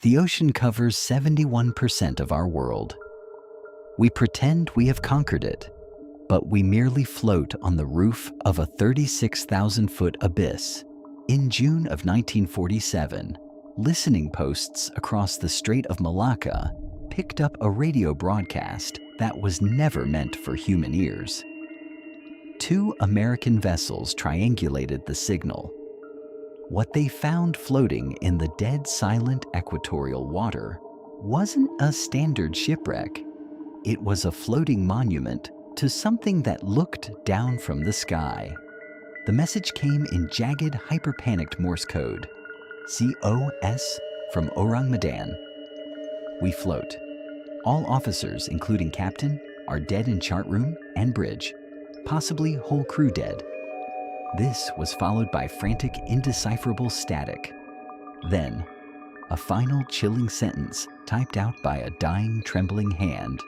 The ocean covers 71% of our world. We pretend we have conquered it, but we merely float on the roof of a 36,000-foot abyss. In June of 1947, listening posts across the Strait of Malacca picked up a radio broadcast that was never meant for human ears. Two American vessels triangulated the signal. What they found floating in the dead silent equatorial water wasn't a standard shipwreck. It was a floating monument to something that looked down from the sky. The message came in jagged, hyper-panicked Morse code. COS from Ourang Medan. We float. All officers, including captain, are dead in chart room and bridge, possibly whole crew dead. This was followed by frantic, indecipherable static. Then, a final chilling sentence typed out by a dying, trembling hand.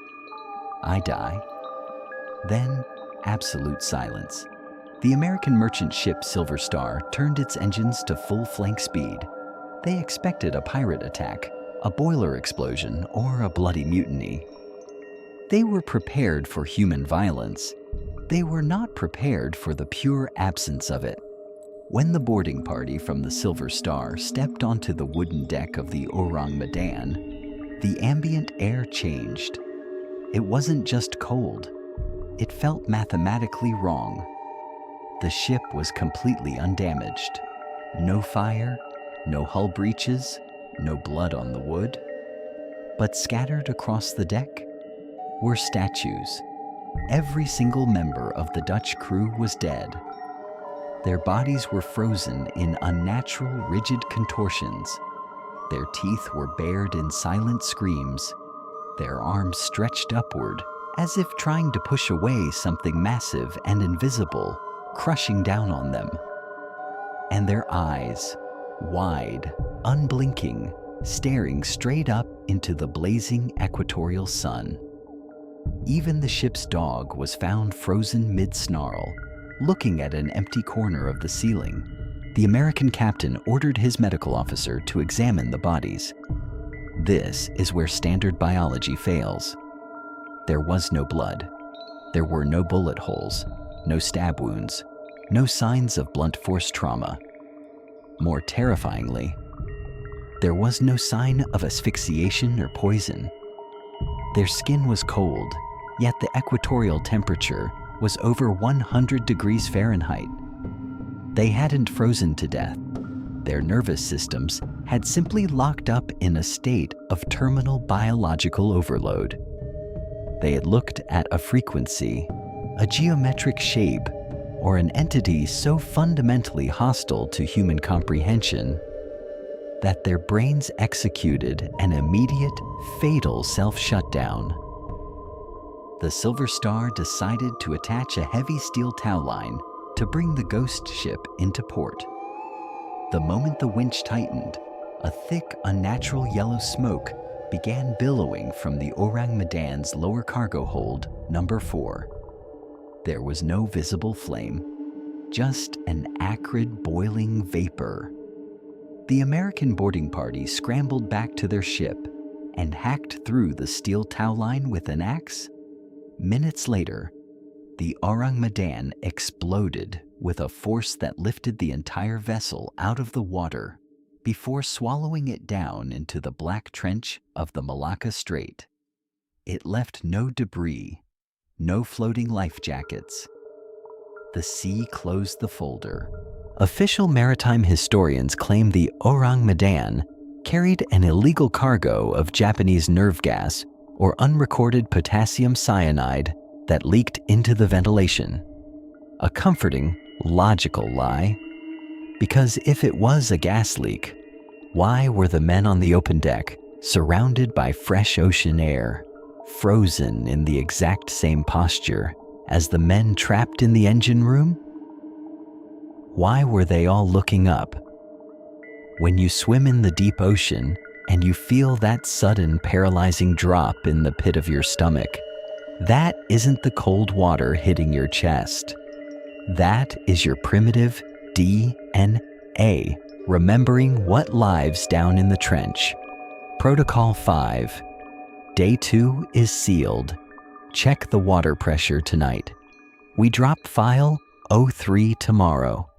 I die. Then, absolute silence. The American merchant ship Silver Star turned its engines to full flank speed. They expected a pirate attack, a boiler explosion, or a bloody mutiny. They were prepared for human violence. They were not prepared for the pure absence of it. When the boarding party from the Silver Star stepped onto the wooden deck of the Ourang Medan, the ambient air changed. It wasn't just cold. It felt mathematically wrong. The ship was completely undamaged. No fire, no hull breaches, no blood on the wood. But scattered across the deck were statues. Every single member of the Dutch crew was dead. Their bodies were frozen in unnatural, rigid contortions. Their teeth were bared in silent screams. Their arms stretched upward, as if trying to push away something massive and invisible, crushing down on them. And their eyes, wide, unblinking, staring straight up into the blazing equatorial sun. Even the ship's dog was found frozen mid-snarl, looking at an empty corner of the ceiling. The American captain ordered his medical officer to examine the bodies. This is where standard biology fails. There was no blood. There were no bullet holes, no stab wounds, no signs of blunt force trauma. More terrifyingly, there was no sign of asphyxiation or poison. Their skin was cold, yet the equatorial temperature was over 100 degrees Fahrenheit. They hadn't frozen to death. Their nervous systems had simply locked up in a state of terminal biological overload. They had looked at a frequency, a geometric shape, or an entity so fundamentally hostile to human comprehension that their brains executed an immediate, fatal self-shutdown. The Silver Star decided to attach a heavy steel tow line to bring the ghost ship into port. The moment the winch tightened, a thick, unnatural yellow smoke began billowing from the Ourang Medan's lower cargo hold, number 4. There was no visible flame, just an acrid, boiling vapor. The American boarding party scrambled back to their ship and hacked through the steel tow line with an axe. Minutes later, the Ourang Medan exploded with a force that lifted the entire vessel out of the water before swallowing it down into the black trench of the Malacca Strait. It left no debris, no floating life jackets. The sea closed the folder. Official maritime historians claim the Ourang Medan carried an illegal cargo of Japanese nerve gas or unrecorded potassium cyanide that leaked into the ventilation. A comforting, logical lie. Because if it was a gas leak, why were the men on the open deck surrounded by fresh ocean air, frozen in the exact same posture as the men trapped in the engine room? Why were they all looking up? When you swim in the deep ocean and you feel that sudden paralyzing drop in the pit of your stomach, that isn't the cold water hitting your chest. That is your primitive DNA remembering what lives down in the trench. Protocol 5. Day 2 is sealed. Check the water pressure tonight. We drop file 03 tomorrow.